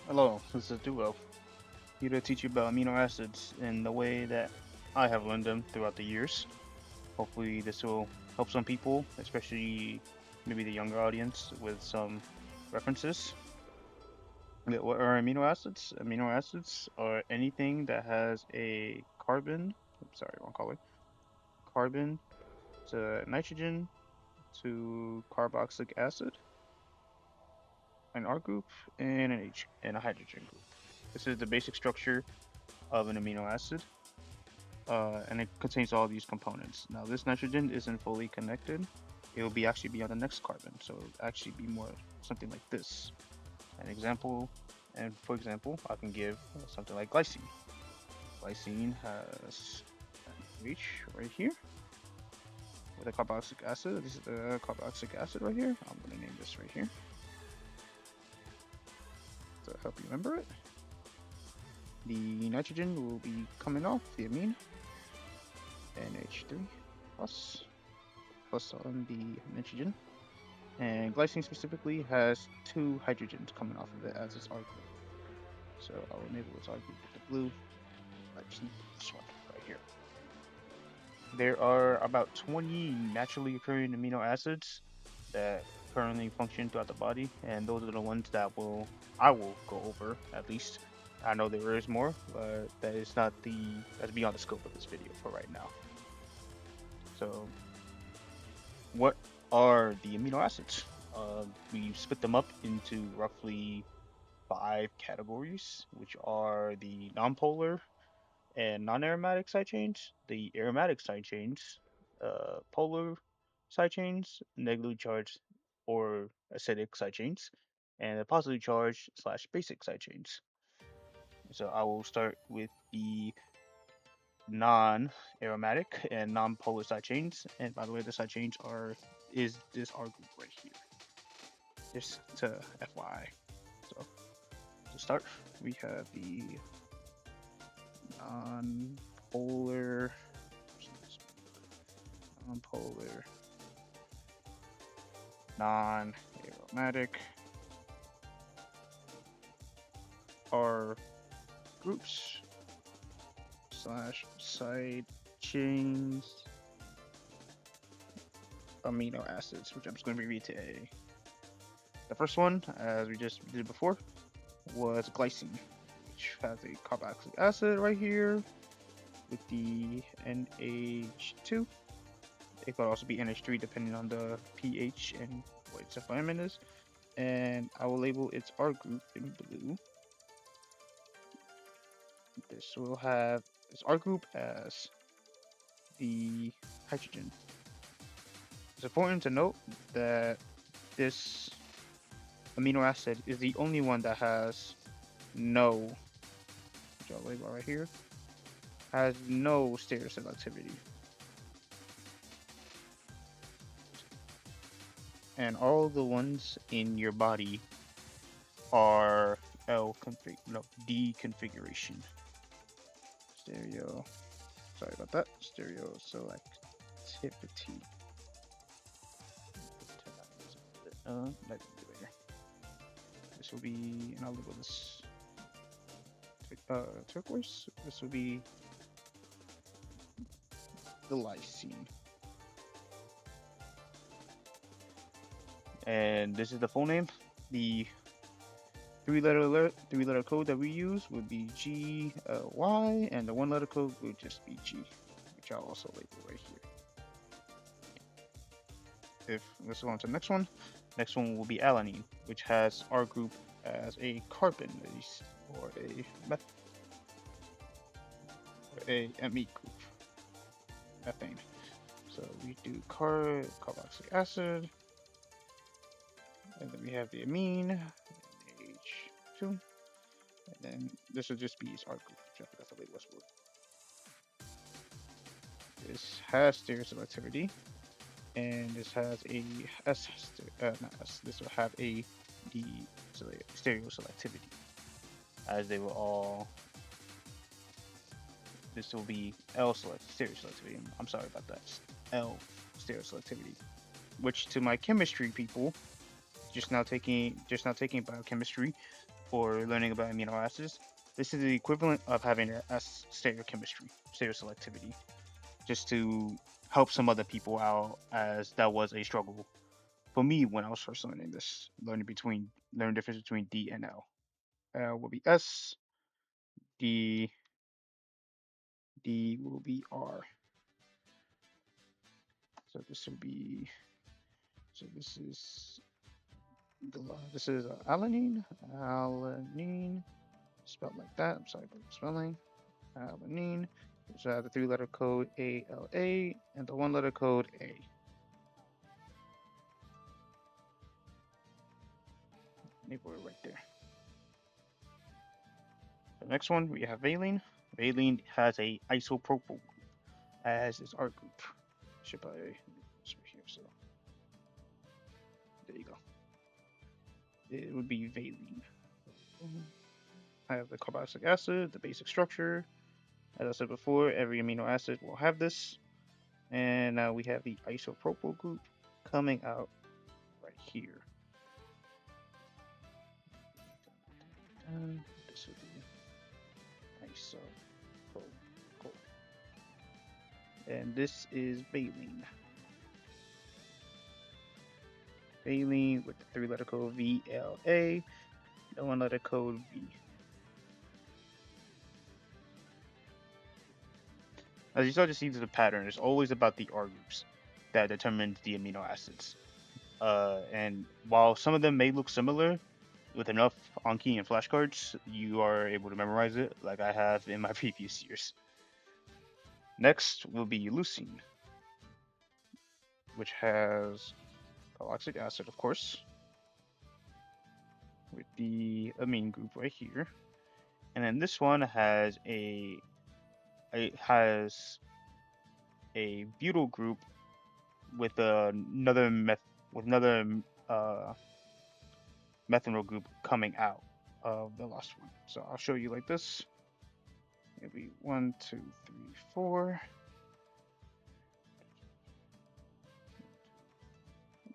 Hello, this is Duo, here to teach you about amino acids in the way that I have learned them throughout the years. Hopefully, this will help some people, especially maybe the younger audience, with some references. What are amino acids? Amino acids are anything that has a carbon, oops, sorry, wrong color, carbon to nitrogen to carboxylic acid, an R group, and an H and a hydrogen group. This is the basic structure of an amino acid. And it contains all these components. Now, this nitrogen isn't fully connected. It will be actually be on the next carbon, so it'll actually be more something like this. An example, and for example, I can give something like glycine. Glycine has an H right here with a carboxylic acid. This is the carboxylic acid right here. I'm going to name this right here to help you remember it. The nitrogen will be coming off the amine, NH3 plus on the nitrogen. And glycine specifically has two hydrogens coming off of it as its R group. So I'll enable its R group with the blue. I just need this one right here. There are about 20 naturally occurring amino acids that currently function throughout the body, and those are the ones that I will go over at least. I know there is more, but that's beyond the scope of this video for right now. So what are the amino acids? We split them up into roughly five categories, which are the nonpolar and non-aromatic side chains, the aromatic side chains, polar side chains, negatively charged or acidic side chains, and the positively charged slash basic side chains. So I will start with the non-aromatic and non-polar side chains. And by the way, the side chains is this R group right here. Just to FYI. So to start, we have the non-polar, non-polar, non-aromatic are groups slash side chains amino acids, which I'm just going to read today. The first one, as we just did before, was glycine, which has a carboxylic acid right here with the NH2. It could also be NH3 depending on the pH and what its environment is. And I will label its R group in blue. This will have its R group as the hydrogen. It's important to note that this amino acid is the only one that has no, which I'll label right here, has no stereoselectivity. And all the ones in your body are D configuration. Sorry about that. Stereo selectivity. Later. This will be, and I'll label this turquoise. This will be the lysine. And this is the full name. The three letter code that we use would be GY, and the one letter code would just be G, which I'll also label right here. Let's go on to the next one. Next one will be alanine, which has R group as a carbon or a ME group, methane. So we do carboxylic acid, and then we have the amine, H2, and then this will just be its R group, which I forgot to label as well. This has stereoselectivity, and this has a not S. This will have a D stereoselectivity, as they will all. This will be L stereoselectivity. I'm sorry about that. L stereoselectivity, which to my chemistry people just now taking biochemistry or learning about amino acids, this is the equivalent of having a stereochemistry, stereoselectivity, just to help some other people out, as that was a struggle for me when I was first learning this, learning the difference between D and L. L will be S, D, D will be R. So this will be, so this is alanine, alanine, spelled like that. I'm sorry about the spelling. Alanine. So I have the three-letter code ALA and the one-letter code A. Maybe we're right there. The next one, we have valine. Valine has a isopropyl group as its R group. Should probably this right here. So there you go. It would be valine. I have the carboxylic acid, the basic structure. As I said before, every amino acid will have this. And now we have the isopropyl group coming out right here. And this would be isopropyl. And this is valine. Valine with the three-letter code VLA, the one-letter code V. As you start to see the pattern, it's always about the R groups that determines the amino acids. And while some of them may look similar, with enough Anki and flashcards, you are able to memorize it like I have in my previous years. Next will be leucine, which has carboxylic acid, of course, with the amine group right here. And then this one has it has a butyl group with another uh, methanol group coming out of the last one. So I'll show you like this. Maybe 1, 2, 3, 4.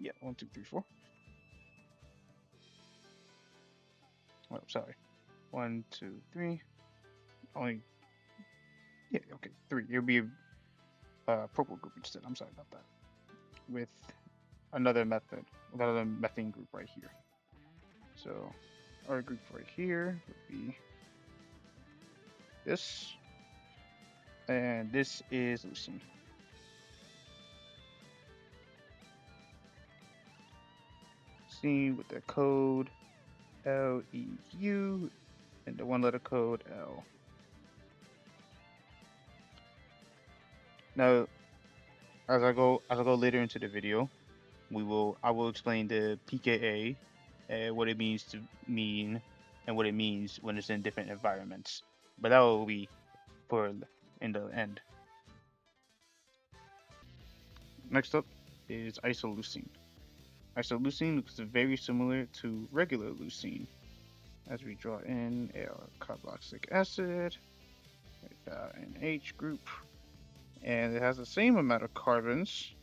Yeah, 1, 2, 3, 4. Oh, sorry. 1, 2, 3. Only, yeah, okay, 3. It'll be a purple group instead. I'm sorry about that. With another methane group right here. So our group right here would be this, and this is leucine. Leucine with the code LEU and the one-letter code L. Now, as I go later into the video, I will explain the pKa, what it means to mean, and what it means when it's in different environments. But that will be for in the end. Next up is isoleucine. Isoleucine looks very similar to regular leucine. As we draw in a carboxylic acid, an H group, and it has the same amount of carbons.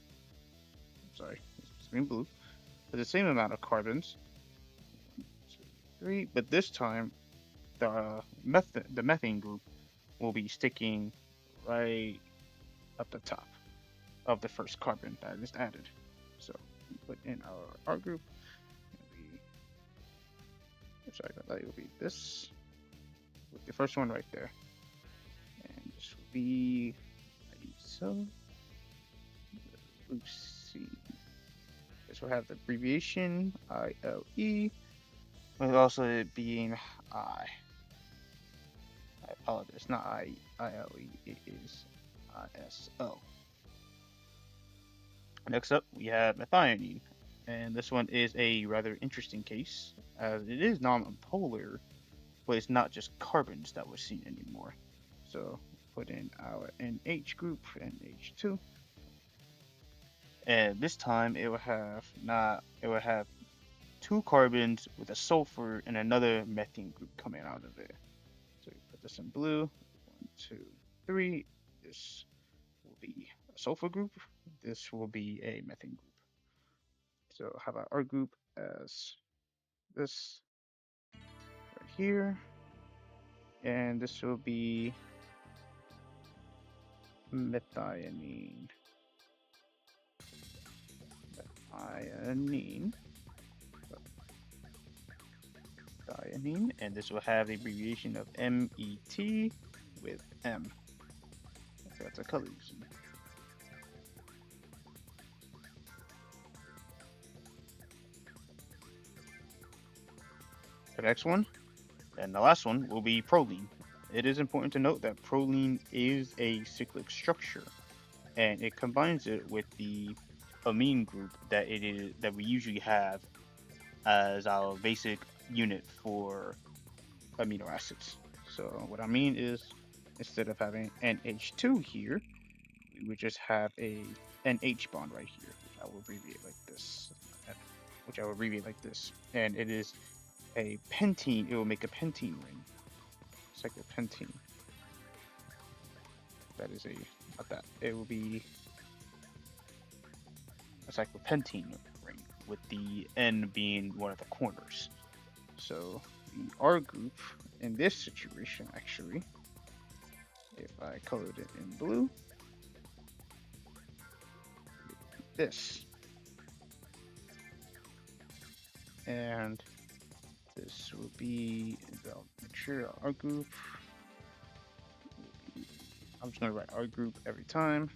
Sorry, it's green blue, but the same amount of carbons. 1, 2, 3, but this time the methane group will be sticking right up the top of the first carbon that is added. So we put in our R group. Sorry, that will be this with the first one right there, and this will be isoleucine. This will have the abbreviation ILE, with also it being I. I apologize, not ILE, it is ISO. Next up, we have methionine, and this one is a rather interesting case, as it is non-polar, but it's not just carbons that we're seeing anymore. So put in our NH group, NH2, and this time it will have 2 carbons with a sulfur and another methane group coming out of it. So we put this in blue. 1, 2, 3. This will be a sulfur group. This will be a methane group. So how about our group as this right here, and this will be methionine. Methionine. Methionine, and this will have the abbreviation of MET with M. So that's a color using. The next one, and the last one, will be proline. It is important to note that proline is a cyclic structure, and it combines it with the amine group that we usually have as our basic unit for amino acids. So what I mean is, instead of having NH2 here, we would just have a NH bond right here, which I will abbreviate like this. And it is a pentene. It will make a pentene ring, cyclopentene. That is a not that. It will be a cyclopentene ring with the N being one of the corners. So the R group in this situation, actually, if I colored it in blue, this, and this will be, I'll make sure our group, I'm just going to write our group every time.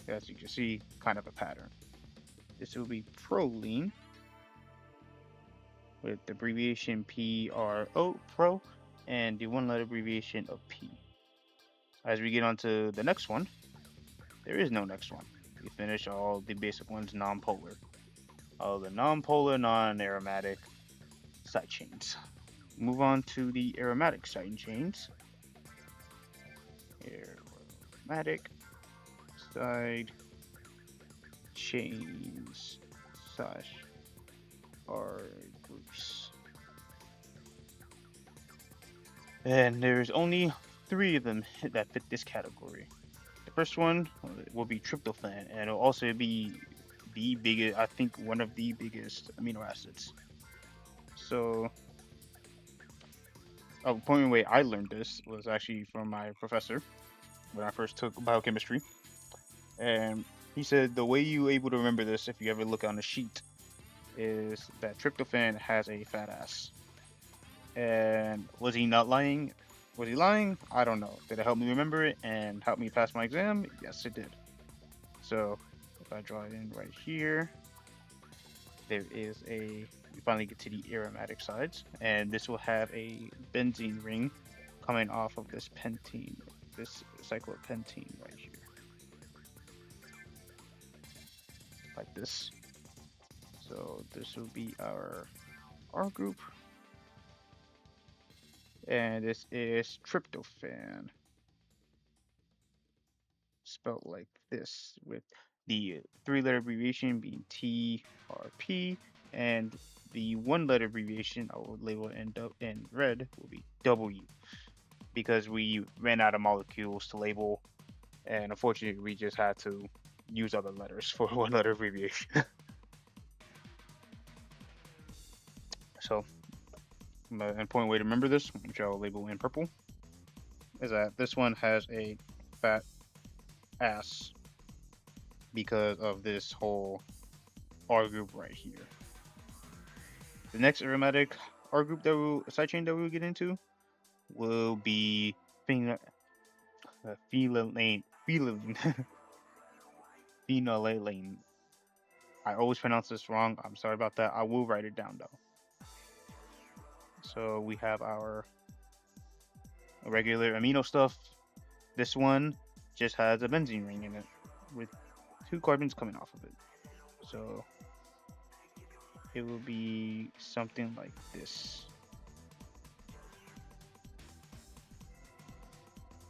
As you can see, kind of a pattern. This will be proline with the abbreviation PRO, pro, and the one letter abbreviation of P. As we get on to the next one, there is no next one. We finish all the basic ones non-polar. All the non-polar, non-aromatic side chains. Move on to the aromatic side chains. Aromatic side chains slash R groups. And there's only 3 of them that fit this category. The first one will be tryptophan, and it'll also be the biggest, I think, one of the biggest amino acids. So, a point in way I learned this was actually from my professor when I first took biochemistry, and he said the way you able to remember this, if you ever look on a sheet, is that tryptophan has a fat ass. And was he not lying? Was he lying? I don't know. Did it help me remember it and help me pass my exam? Yes, it did. So if I draw it in right here, there is a, we finally get to the aromatic sides, and this will have a benzene ring coming off of this pentene, this cyclopentene right here. Like this. So this will be our R group. And this is tryptophan, spelled like this, with the 3-letter abbreviation being TRP, and the 1-letter abbreviation I will label in red will be W, because we ran out of molecules to label, and unfortunately we just had to use other letters for 1-letter abbreviation. So an important way to remember this, which I will label in purple, is that this one has a fat ass because of this whole R group right here. The next aromatic R group that side chain that we'll get into will be phenylene. Phenylalanine. I always pronounce this wrong. I'm sorry about that. I will write it down though. So we have our regular amino stuff. This one just has a benzene ring in it with 2 carbons coming off of it. So it will be something like this.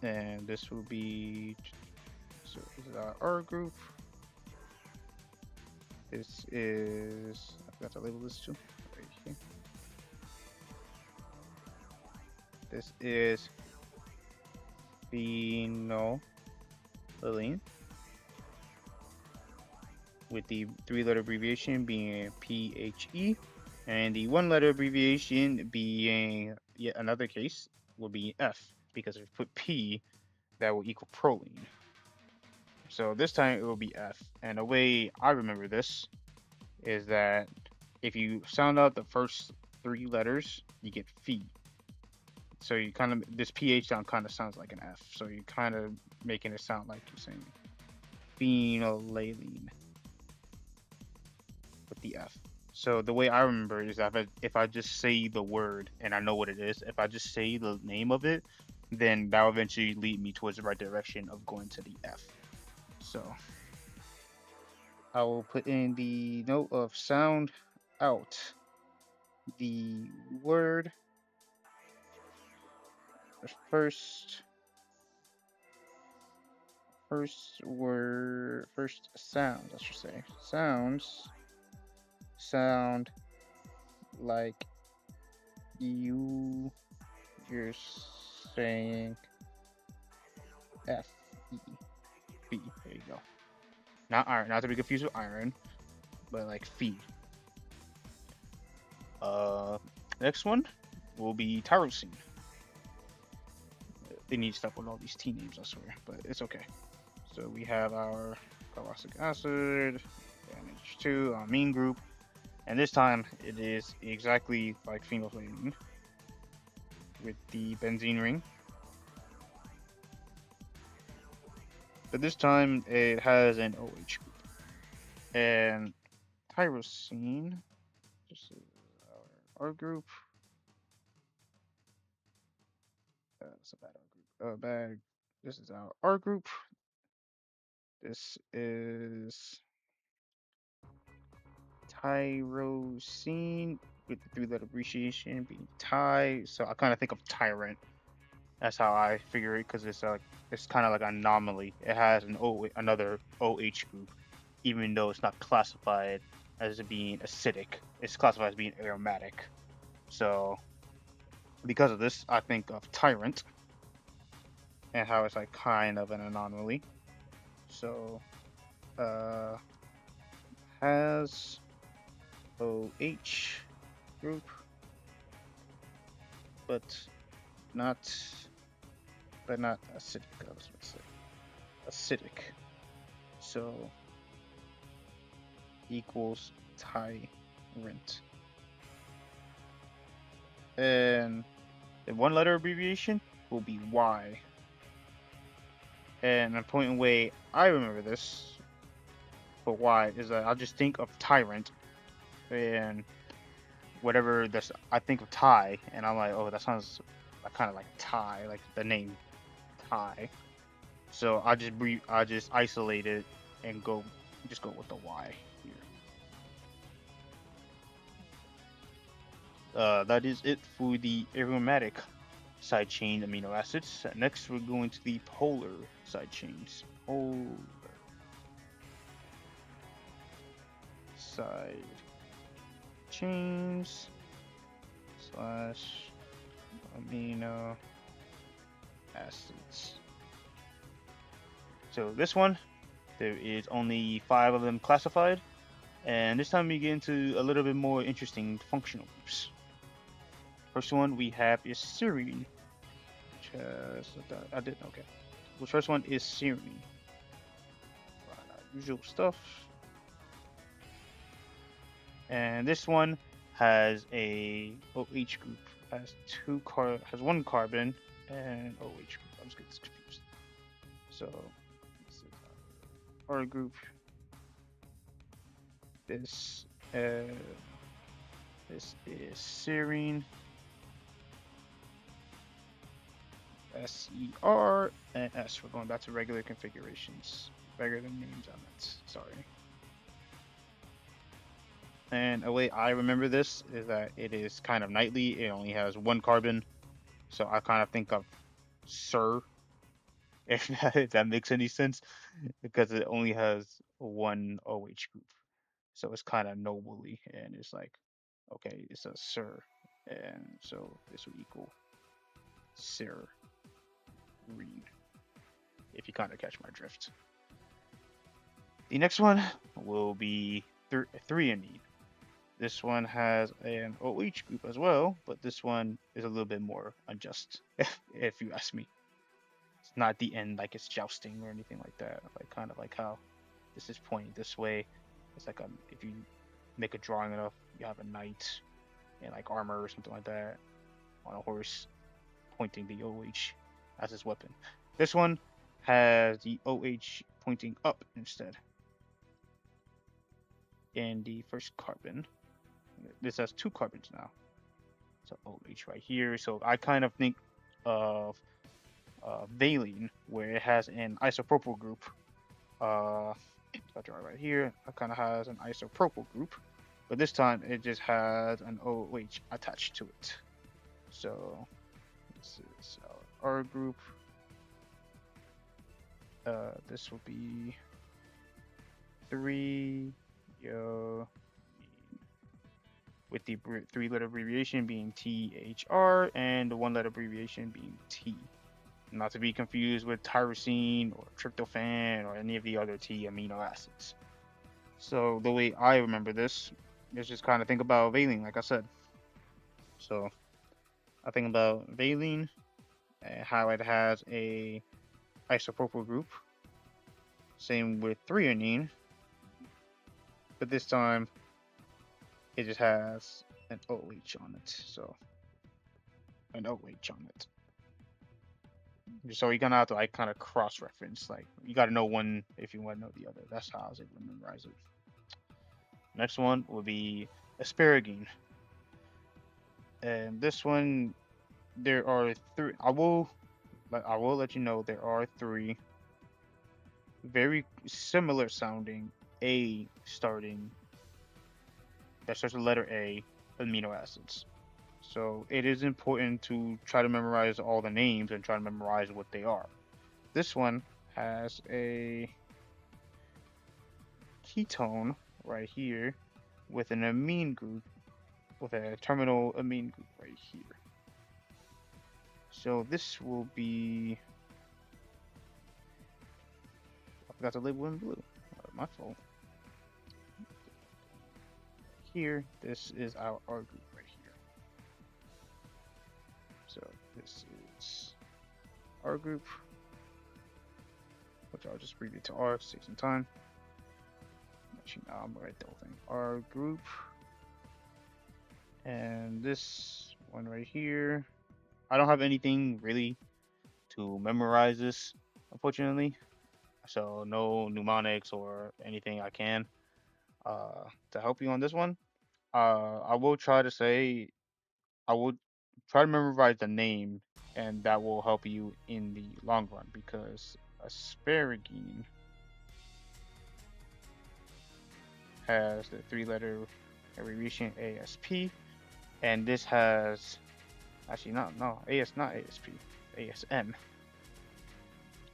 And this will be, so this is our R group. This is, I forgot to label this too, right here. This is phenylalanine. with the 3-letter abbreviation being PHE, and the 1-letter abbreviation being yet another case will be F, because if you put P, that will equal proline. So this time it will be F, and the way I remember this is that if you sound out the first 3 letters, you get phi. So you kind of, this PH sound kind of sounds like an F. So you kind of making it sound like you're saying phenylalanine with the F. So the way I remember it is that if I just say the word and I know what it is, if I just say the name of it, then that will eventually lead me towards the right direction of going to the F. So I will put in the note of sound out the word, the first word, first sound, I should say. Sound like you're saying F E B. There you go. Not iron, not to be confused with iron, but like fee. Uh, Next one will be tyrosine. They need to stop with all these T names, I swear, but it's okay. So we have our carboxylic acid, NH2, amine group, and this time it is exactly like phenylalanine with the benzene ring. But this time it has an OH group. And tyrosine, this is our R group. That's a bad R group. Bad. This is our R group. This is tyrosine with the 3-letter abbreviation being ty. So I kind of think of tyrant. That's how I figure it because it's kind of like an anomaly. It has another OH group, even though it's not classified as being acidic. It's classified as being aromatic. So because of this, I think of tyrant and how it's like kind of an anomaly. So has OH group, but not not acidic. I was gonna say acidic. So equals tyrant. And the 1-letter abbreviation will be Y. And the point way I remember this for Y is that I'll just think of tyrant and whatever this I think of Thai, and I'm like, oh, that sounds kind of like Thai, like the name Thai. So I just isolate it and go with the Y here. That is it for the aromatic side chain amino acids. Next, we're going to the polar side chains. Polar side chains slash amino acids. So this one, there is only 5 of them classified, and this time we get into a little bit more interesting functional groups. First one we have is serine, which has okay. The first one is serine. Usual stuff. And this one has a OH group, has has 1 carbon and OH group. I'm just getting confused. So this is our group. This this is serine. SER and S. We're going back to regular configurations. Regular names on that. Sorry. And a way I remember this is that it is kind of nightly. It only has 1 carbon. So I kind of think of Sir, if that makes any sense, because it only has 1 OH group. So it's kind of nobly, and it's like, okay, it's a Sir. And so this would equal Sir Reed, if you kind of catch my drift. The next one will be threonine. This one has an OH group as well, but this one is a little bit more unjust, if you ask me. It's not the end like it's jousting or anything like that. Like kind of like how this is pointing this way. It's like if you make a drawing enough, you have a knight in like armor or something like that on a horse pointing the OH as his weapon. This one has the OH pointing up instead. In the first carbon, this has two carbons now. So OH right here. So I kind of think of valine, where it has an isopropyl group. I'll draw it right here. It kind of has an isopropyl group, but this time it just has an OH attached to it. So this is our R group. This will be 3 with the three-letter abbreviation being THR and the one-letter abbreviation being T. Not to be confused with tyrosine or tryptophan or any of the other T amino acids. So the way I remember this is just kind of think about valine, like I said. So I think about valine and how it has a isopropyl group. Same with threonine, but this time it just has an OH on it. So an OH on it. So you're gonna have to like kind of cross-reference. Like you gotta know one if you want to know the other. That's how I was able to memorize it. Next one will be asparagine, and this one there are three. I will let you know there are three very similar sounding A starting that starts with letter A amino acids. So it is important to try to memorize all the names and try to memorize what they are. This one has a ketone right here with an amine group, with a terminal amine group right here. So this will be, I forgot to label in blue, my fault. Here, this is our R group right here. So this is R group, which I'll just abbreviate to R to save some time. Actually, now I'm gonna write the whole thing. R group, and this one right here. I don't have anything really to memorize this, unfortunately. So no mnemonics or anything I can to help you on this one. I will try to say I will try to memorize the name, and that will help you in the long run because asparagine has the three-letter abbreviation ASP, and this has actually not ASP, ASN.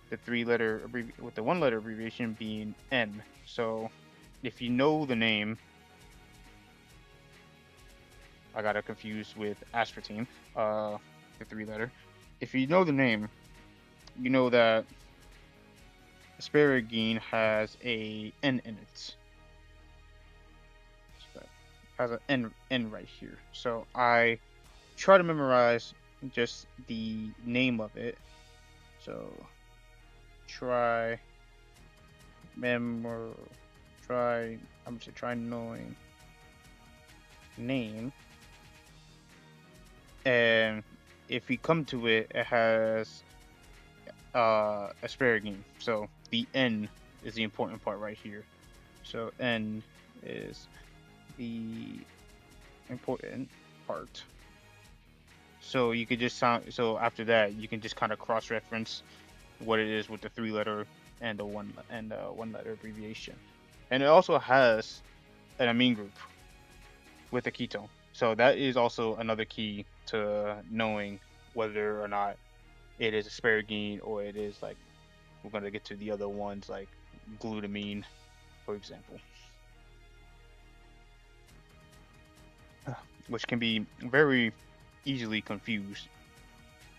The three-letter with the one-letter abbreviation being N. So if you know the name, I got it confused with aspartame, the three-letter. If you know the name, you know that asparagine has a N in it. So it has an N right here. So I try to memorize just the name of it. So try knowing name, and if we come to it, it has asparagine. So the N is the important part right here. So N is the important part. So you could just so after that you can just kind of cross-reference what it is with the three-letter and the one-letter abbreviation. And it also has an amine group with a ketone. So that is also another key to knowing whether or not it is asparagine or it is like, we're going to get to the other ones like glutamine, for example. Which can be very easily confused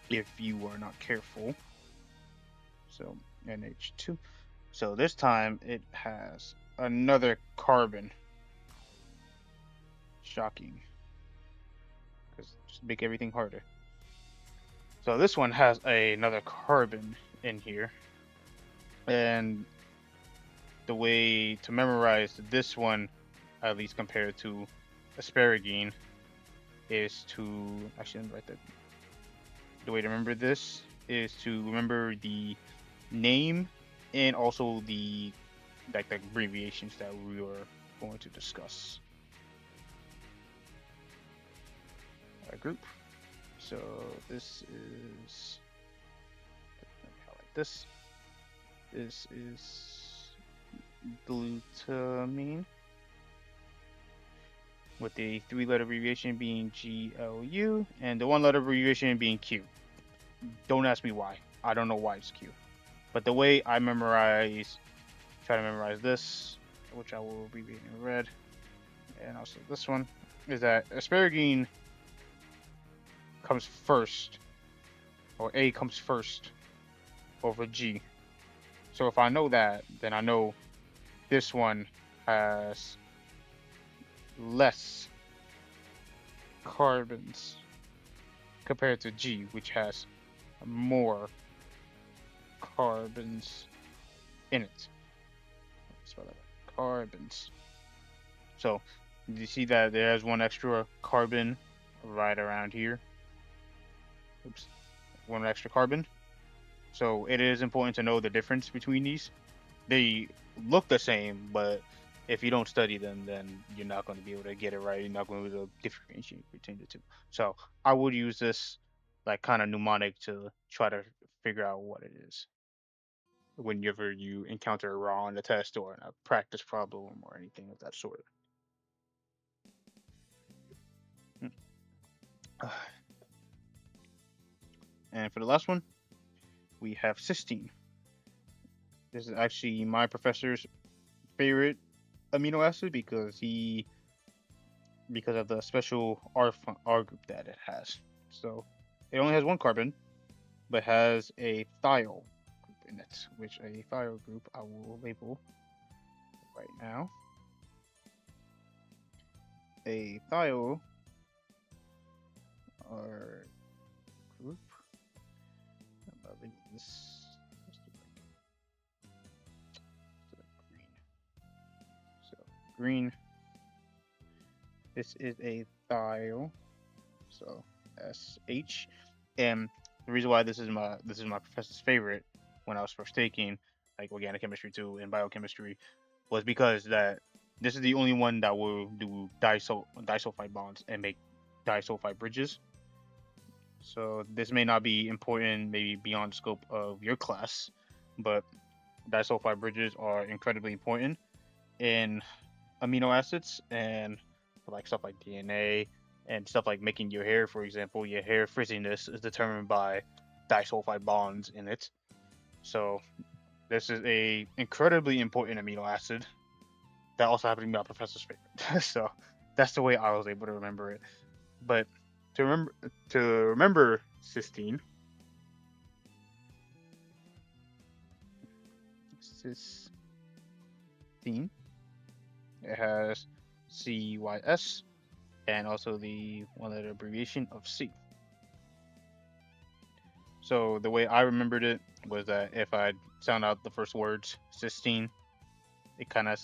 if you are not careful. So NH2. So this time it has another carbon. Shocking, because just make everything harder. So this one has another carbon in here, and the way to memorize this one, at least compared to asparagine, is to actually let me write that. The way to remember this is to remember the name and also the like the abbreviations that we are going to discuss. A group. So this is like this. This is glutamine with the three-letter abbreviation being GLU and the one-letter abbreviation being Q. Don't ask me why. I don't know why it's Q. But the way I try to memorize this, which I will abbreviate in red, and also this one, is that asparagine comes first, or A comes first over G. So if I know that, then I know this one has less carbons compared to G, which has more carbons in it. Spell that out. Carbons. So you see that there's one extra carbon right around here. Oops, one extra carbon. So it is important to know the difference between these. They look the same, but if you don't study them, then you're not going to be able to get it right. You're not going to be able to differentiate between the two. So I would use this like kind of mnemonic to try to figure out what it is whenever you encounter a raw on the test or in a practice problem or anything of that sort. Mm. And for the last one, we have cysteine. This is actually my professor's favorite amino acid because of the special R group that it has. So it only has one carbon, but has a thiol group in it, which a thiol group I will label right now. A thiol R group. I'm loving this. Green. So green. This is a thiol. So SH. And the reason why this is my professor's favorite when I was first taking like organic chemistry too and biochemistry was because that this is the only one that will do disulfide bonds and make disulfide bridges. So this may not be important, maybe beyond the scope of your class, but disulfide bridges are incredibly important in amino acids and like stuff like DNA and stuff like making your hair, for example. Your hair frizziness is determined by disulfide bonds in it. So this is a incredibly important amino acid that also happened to be my professor's favorite. So that's the way I was able to remember it. But to remember cysteine, cysteine, it has CYS and also the one letter abbreviation of C. So the way I remembered it was that if I sound out the first words cysteine, it kind of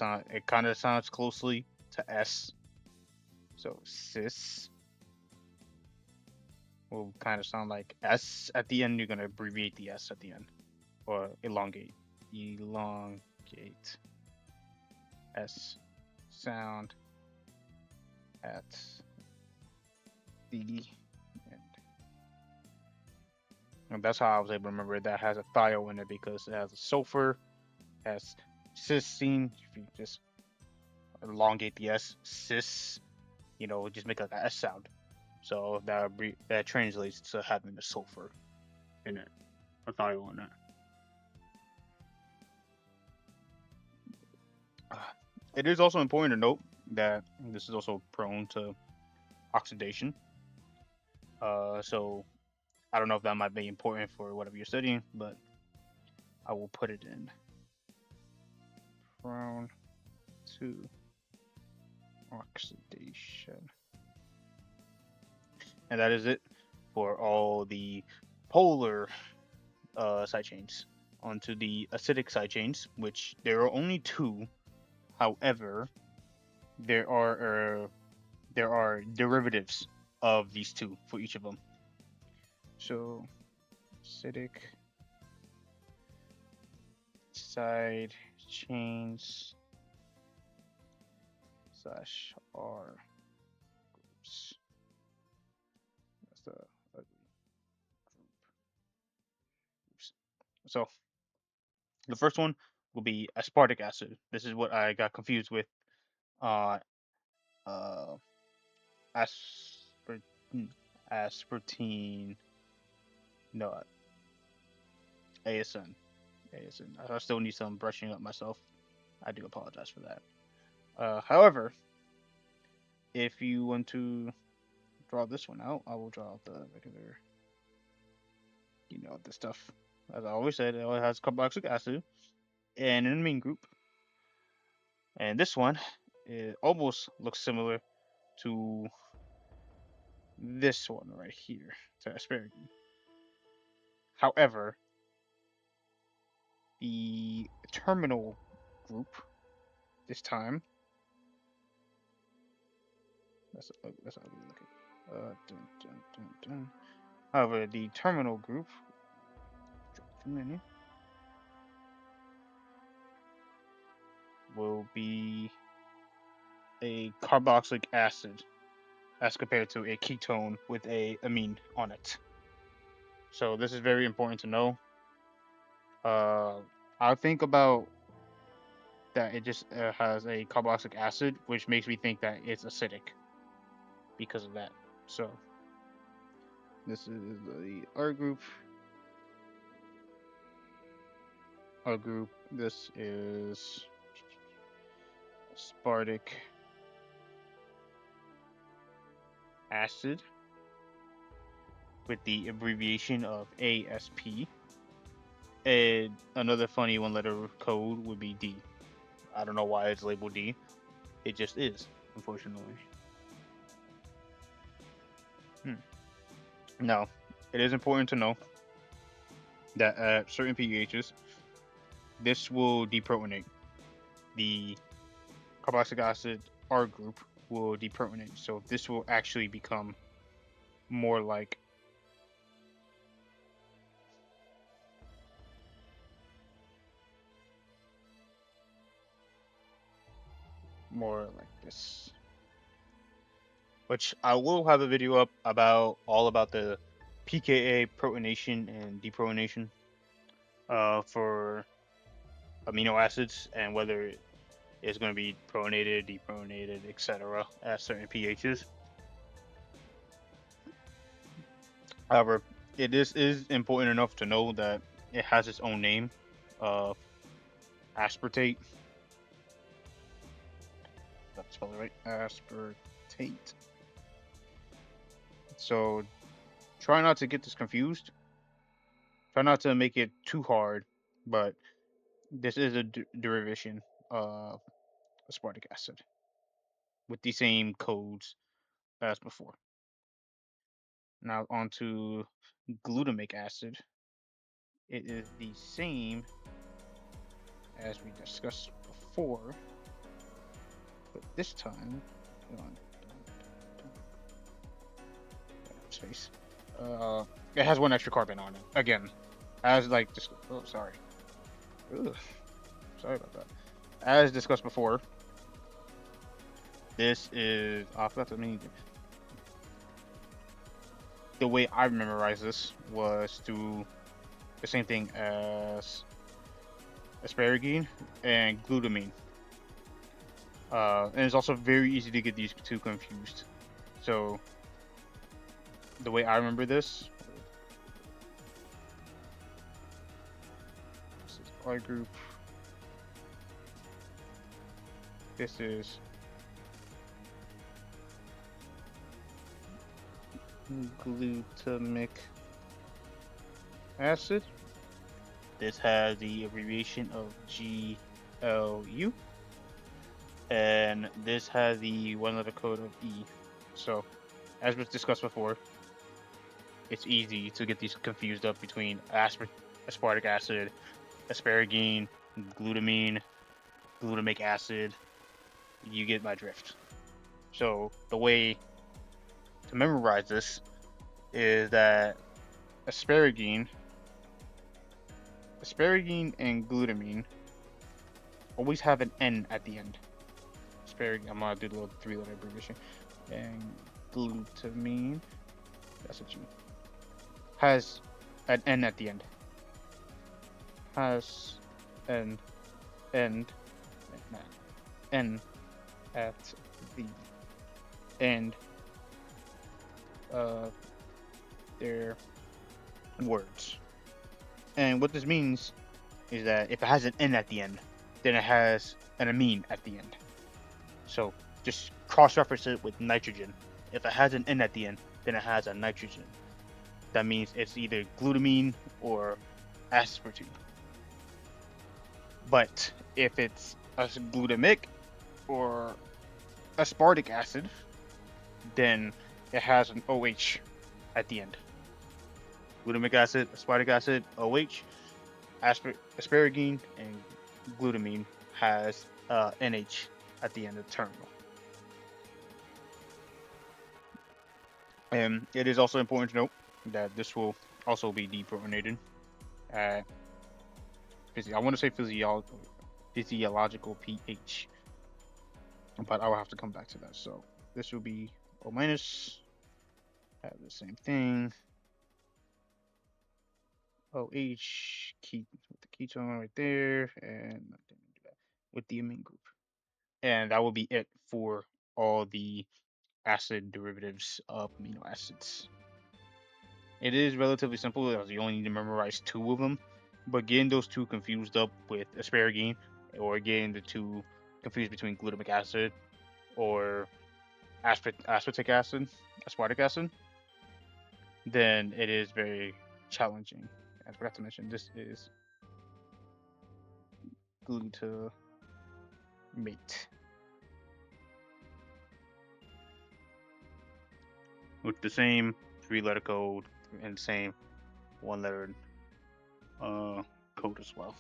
sounds closely to S. So cis will kind of sound like S at the end. You're gonna abbreviate the S at the end or elongate S sound at the end. And that's how I was able to remember it. That has a thiol in it because it has a sulfur, has cysteine. If you just elongate the S, cis, just make like a S sound. So that translates to having the sulfur in it, a thiol in it. It is also important to note that this is also prone to oxidation. So I don't know if that might be important for whatever you're studying, but I will put it in. prone to oxidation. And that is it for all the polar side chains. Onto the acidic side chains, which there are only two. However, there are derivatives of these two for each of them. So acidic side chains slash R groups. That's the ugly group. Oops. So the first one will be aspartic acid. This is what I got confused with. Uh, uh, aspartame, aspartame. No, ASN. ASN. I still need some brushing up myself. I do apologize for that. However, if you want to draw this one out, I will draw out the regular, the stuff. As I always said, it always has carboxylic acid and an amine group. And this one, it almost looks similar to this one right here, to asparagine. However, the terminal group this time, that's ugly looking. Dun, dun, dun, dun. However, the terminal group, will be a carboxylic acid as compared to a ketone with a amine on it. So this is very important to know. I think about that it just has a carboxylic acid, which makes me think that it's acidic because of that. So this is the R group. R group. This is aspartic acid with the abbreviation of ASP. And another funny one-letter code would be D. I don't know why it's labeled D. It just is, unfortunately. Now, it is important to know that at certain pHs, this will deprotonate. The carboxylic acid R group will deprotonate. So this will actually become more like this. Which I will have a video up about all about the pKa protonation and deprotonation for amino acids and whether it's going to be protonated, deprotonated, etc. at certain pHs. However, it is important enough to know that it has its own name, aspartate. That's spelled right, aspartate. So try not to get this confused. Try not to make it too hard, but this is a derivation of aspartic acid with the same codes as before. Now on to glutamic acid. It is the same as we discussed before, but this time, space. It has one extra carbon on it. Again, as like sorry. Ugh, sorry about that. As discussed before, this is I forgot to mean. The way I memorized this was through the same thing as asparagine and glutamine. And it's also very easy to get these two confused. So the way I remember this is R group. This is glutamic acid. This has the abbreviation of GLUT. Lu, and this has the one letter code of E. So, as was discussed before, it's easy to get these confused up between aspartic acid, asparagine, glutamine, glutamic acid. You get my drift. So, the way to memorize this is that asparagine, asparagine and glutamine always have an N at the end. Asparagine, I'm gonna do the little three-letter abbreviation, and glutamine, that's a G, has an N at the end. Has an end, N at the end of their words. And what this means is that if it has an N at the end, then it has an amine at the end. So just cross-reference it with nitrogen. If it has an N at the end, then it has a nitrogen. That means it's either glutamine or aspartame. But if it's a glutamic or aspartic acid, then it has an OH at the end. Glutamic acid, aspartic acid, OH, asparagine, and glutamine has NH at the end of the terminal. And it is also important to note that this will also be deprotonated at I want to say physiological pH, but I will have to come back to that. So this will be O minus, have the same thing. OH, keep with the ketone right there, and with the amine group. And that will be it for all the acid derivatives of amino acids. It is relatively simple as you only need to memorize two of them, but getting those two confused up with asparagine, or getting the two confused between glutamic acid or aspartic acid, aspartic acid, then it is very challenging. I forgot to mention this is glutamate. With the same three-letter code and same one-letter code as well.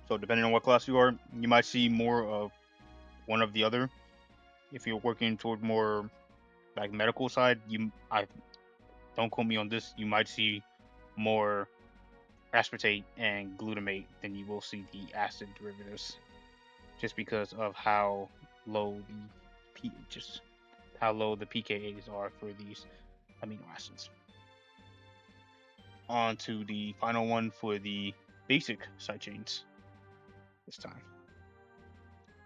So depending on what class you are, you might see more of one of the other. If you're working toward more like medical side, I don't quote me on this. You might see more aspartate and glutamate than you will see the acid derivatives, just because of how low the pHs, how low the pKa's are for these amino acids. On to the final one for the basic side chains this time.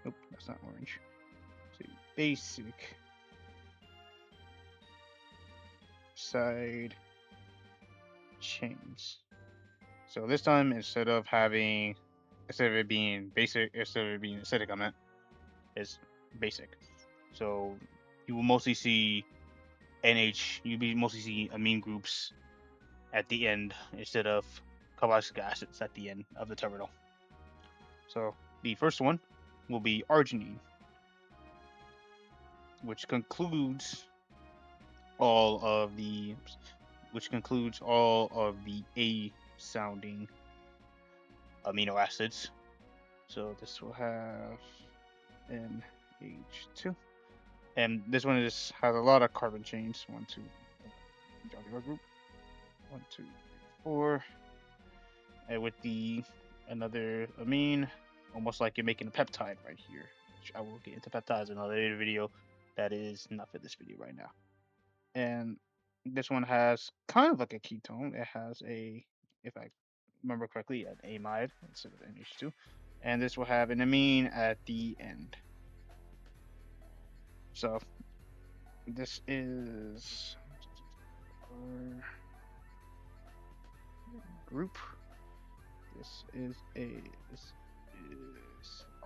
Nope, that's not orange. So basic side chains. So this time, instead of it being basic, instead of it being acidic, I meant is basic. So you will mostly see NH. You'll be mostly see amine groups at the end instead of carboxylic acids at the end of the terminal. So the first one will be arginine, which concludes all of the A sounding amino acids. So this will have NH2. And this one has a lot of carbon chains. 1, 2, group. 1, 2, 3, 4. And with the another amine, almost like you're making a peptide right here. Which I will get into peptides in another video. That is not for this video right now. And this one has kind of like a ketone. It has if I remember correctly, an amide instead of NH2. And this will have an amine at the end. So this is our group. This is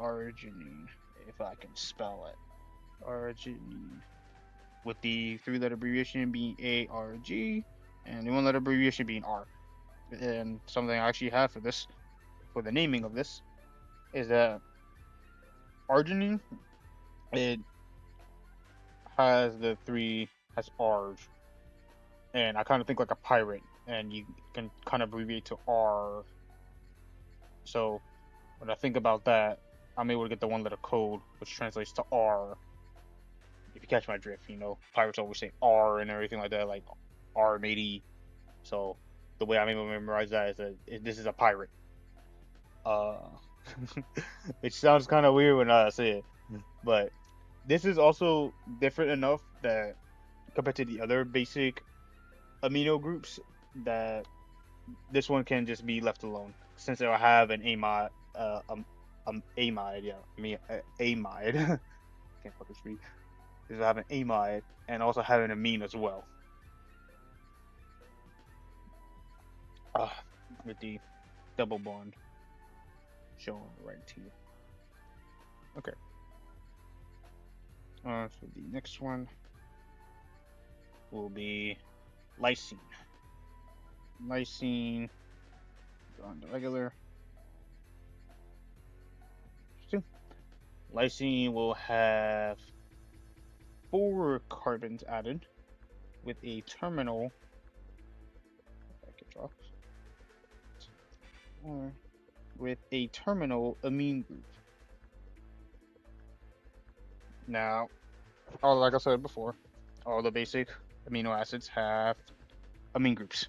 arginine, if I can spell it. Arginine. with the three-letter abbreviation being ARG and the one-letter abbreviation being R. And something I actually have for this, for the naming of this, is that arginine, it has the three, has R's, and I kind of think like a pirate, and you can kind of abbreviate to R. So when I think about that, I'm able to get the one-letter code, which translates to R. If you catch my drift, pirates always say R and everything like that, like R matey. So the way I'm able to memorize that is that this is a pirate. It sounds kind of weird when I say it, but this is also different enough that compared to the other basic amino groups that this one can just be left alone since it'll have an amide, amide, yeah, amide. Can't fucking speak. It'll have an amide and also have an amine as well. With the double bond shown right here. Okay. So the next one will be lysine. Lysine, on the regular. Lysine will have 4 carbons added with a terminal. I can draw. With a terminal amine group. Now, like I said before, all the basic amino acids have amine groups.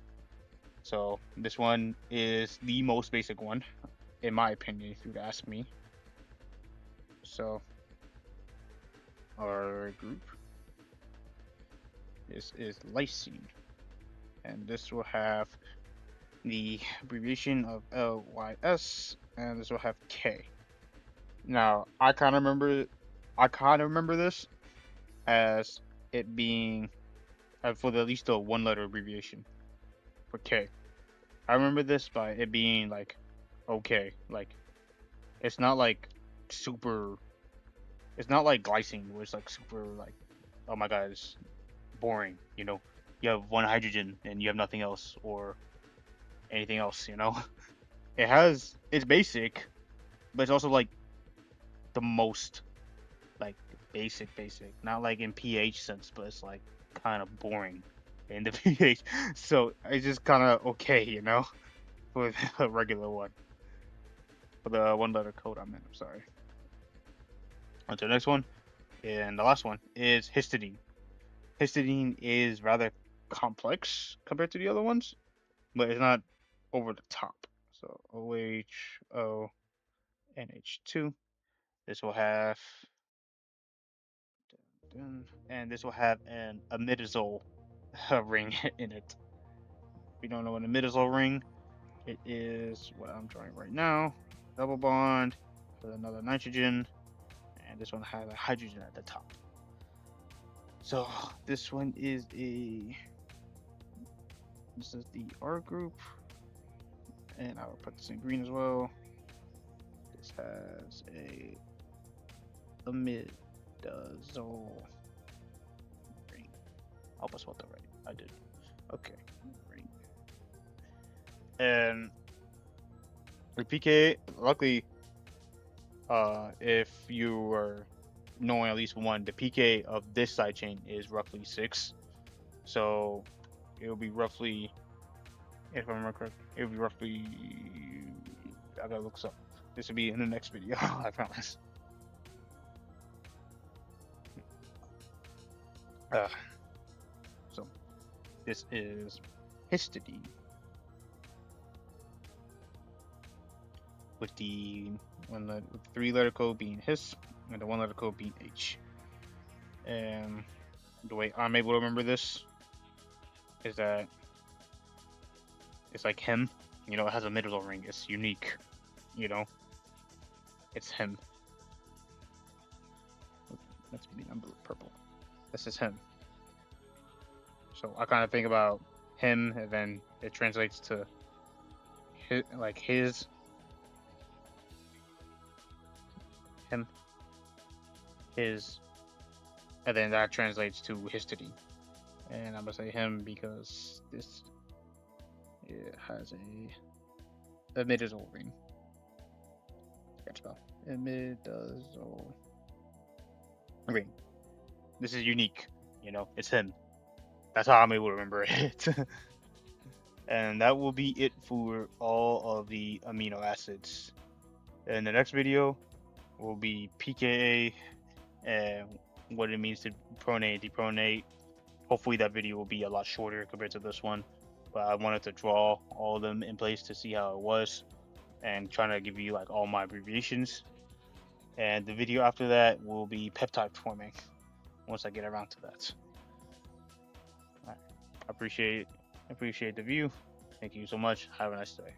So this one is the most basic one, in my opinion, if you'd ask me. So our group is lysine, and this will have the abbreviation of LYS, and this will have K. Now I kind of remember this as it being for at least the one-letter abbreviation for K. I remember this by it being like okay, like it's not like super. It's not like glycine, where it's like super like, oh my god, it's boring. You have one hydrogen and you have nothing else or anything else. It's basic, but it's also like the most like basic, not like in pH sense, but it's like kind of boring in the pH. So it's just kind of okay, for a regular one. For the one-letter code I'm sorry. On to the next one, and the last one is histidine. Histidine is rather complex compared to the other ones, but it's not over the top. So OHO NH2. This will have, and this will have an imidazole ring in it. If you don't know an imidazole ring, it is what I'm drawing right now. Double bond with another nitrogen, and this one has a hydrogen at the top. So this one is this is the R group, and I will put this in green as well. This has a imidazole ring. I hope I spelled that right. I did. Okay, ring. And the PK, luckily, if you are knowing at least one, the PK of this side chain is roughly 6. So it'll be roughly, if I remember correct, it'll be roughly, I gotta look this up. This will be in the next video, I promise. So this is histidine with the 3-letter code being his and the 1-letter code being H. And the way I'm able to remember this is that it's like him, it has a middle ring. It's unique, it's him. That's the number purple. This is him. So I kind of think about him, and then it translates to his, like his, him, his, and then that translates to histidine. And I'm gonna say him because this it has a imidazole ring. Can't spell. Imidazole ring. This is unique. You know, it's him. That's how I'm able to remember it. And that will be it for all of the amino acids. In the next video will be pKa and what it means to pronate, depronate. Hopefully that video will be a lot shorter compared to this one. But I wanted to draw all of them in place to see how it was and trying to give you like all my abbreviations. And the video after that will be peptide forming once I get around to that. All right. I appreciate the view. Thank you so much. Have a nice day.